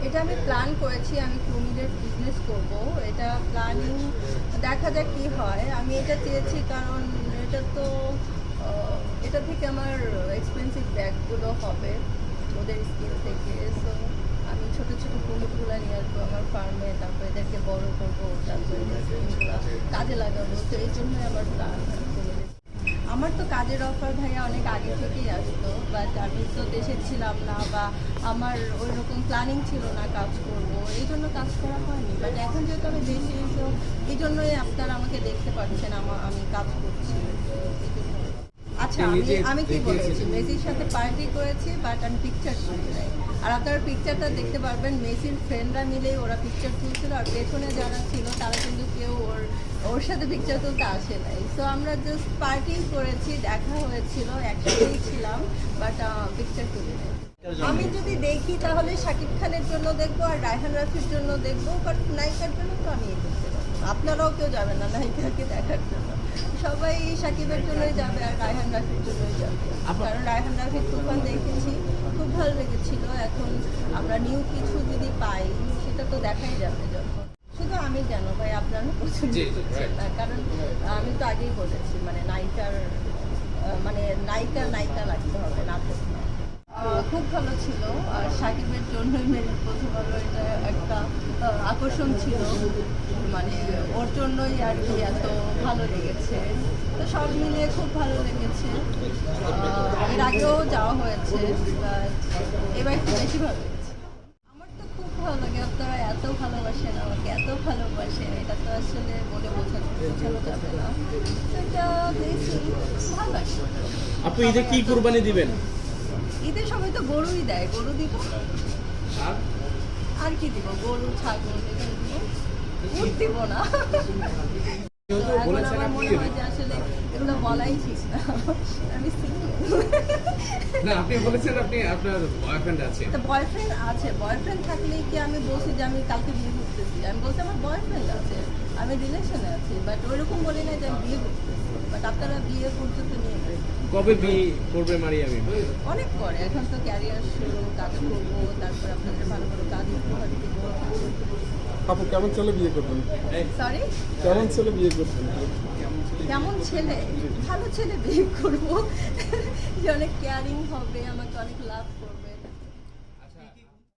এটা আমি প্ল্যান করেছি, আমি কুমিরের বিজনেস করব। এটা প্ল্যানিং দেখা যাক কি হয়। আমি এটা চেয়েছি কারণ এটা তো এটা থেকে আমার এক্সপেন্সিভ ব্যাগগুলো হবে ওদের স্কিন থেকে। সো আমি ছোট ছোট কুমিরগুলো নিয়ে আসবো আমার ফার্মে, তারপর এদেরকে বড় করবো, তারপর স্কিনগুলো কাজে লাগাবো। তো এই জন্যই আমার প্ল্যান। আমার তো কাজের অফার ভাইয়া অনেক আগে থেকেই আসতো, বাট আমি তো দেশে ছিলাম না বা আমার ওই রকম প্ল্যানিং ছিল না কাজ করব, এই জন্য কাজ করা হয়নি। বাট এখন যেহেতু আমি দেশে, তো এই জন্যই আপনারা আমাকে দেখতে পাচ্ছেন আমি কাজ করছি। এই জন্য। আচ্ছা, আমি কি বলেছি, মেসির সাথে পার্টি করেছি, বাট আমি পিকচার তুলি নাই। আর আপনারা পিকচারটা দেখতে পারবেন, মেসির ফ্রেন্ডরা মিলেই ওরা পিকচার তুলছিল, আর পেছনে যারা ছিল তারা কিন্তু কেউ ওর সাথে পিকচার তুলতে আসে নাই। সো আমরা জাস্ট পার্টি করেছি, দেখা হয়েছিল, একসাথেই ছিলাম, বাট পিকচার তুলি নাই। আমি যদি দেখি তাহলে শাকিব খানের জন্য দেখবো আর রায়হান রাফির জন্য দেখবো, বাট নায়িকার জন্য তো আমি দেখতে পারবো। আপনারাও কেউ যাবেন না নায়িকাকে দেখার জন্য, সবাই শাকিবের জন্যই যাবে আর রায়হান রাফির জন্যই যাবে। কারণ রায়হান রাফির তুফান দেখেছি, খুব ভালো লেগেছিল। এখন আমরা নিউ কিছু যদি পাই সেটা তো দেখাই যাবে যখন। শুধু আমি জানো ভাই, আপনারা পছন্দ করছেন না, কারণ আমি তো আগেই বলেছি মানে নায়িকা লাগতে হবে, নাটক না। খুব ভালো ছিল, আর শাকিবের জন্যই মেরিট প্রথম আলো এটা একটা আকর্ষণ ছিল, মানে ওর জন্যই আর কি এত ভালো লেগেছে। তো সব মিলিয়ে খুব ভালো লেগেছে। এর আগেও যাওয়া হয়েছে, এবার একটু বেশি ভালো লেগেছে। আমার তো খুব ভালো লাগে, আপনারা এত ভালোবাসেন আমাকে, এত ভালোবাসেন, এটা তো আসলে বলে বোঝানো যাবে না। এটা দেখি ভালো লাগে। আপনি ঈদে কি কুরবানি দিবেন? ঈদের সবাই তো গরুই দেয়, গরু দিব। আর কি দিব? গরু, ছাগল এগুলো দিব, উট দিব না। এখন আমার মনে হয় যে আসলে এগুলো বলাই ঠিক না, আমি সিঙ্গেল। না, আপনি বলেছেন আপনার বয়ফ্রেন্ড আছে। তো বয়ফ্রেন্ড আছে, বয়ফ্রেন্ড থাকলে কি আমি বলছি যে আমি কালকে বিয়ে করতেছি? আমি বলছি আমার বয়ফ্রেন্ড আছে, আমি রিলেশনে আছি, বাট ওইরকম বলি না যে আমি বিয়ে করতেছি। বাট আপনারা বিয়ে পর্যন্ত নিয়ে যাবেন। কবে বিয়ে করবে মারিয়ামি? অনেক পরে, এখন তো ক্যারিয়ার শুরু, কাজ করবো, তারপর আপনাদের ভালো ভালো কাজ উপহার দিব। আপু কেমন ছেলে বিয়ে করবেন? সরি, কেমন ছেলে বিয়ে করবেন? কেমন ছেলে? ভালো ছেলে বিয়ে করবো, যে অনেক কেয়ারিং হবে, আমাকে অনেক লাভ করবে।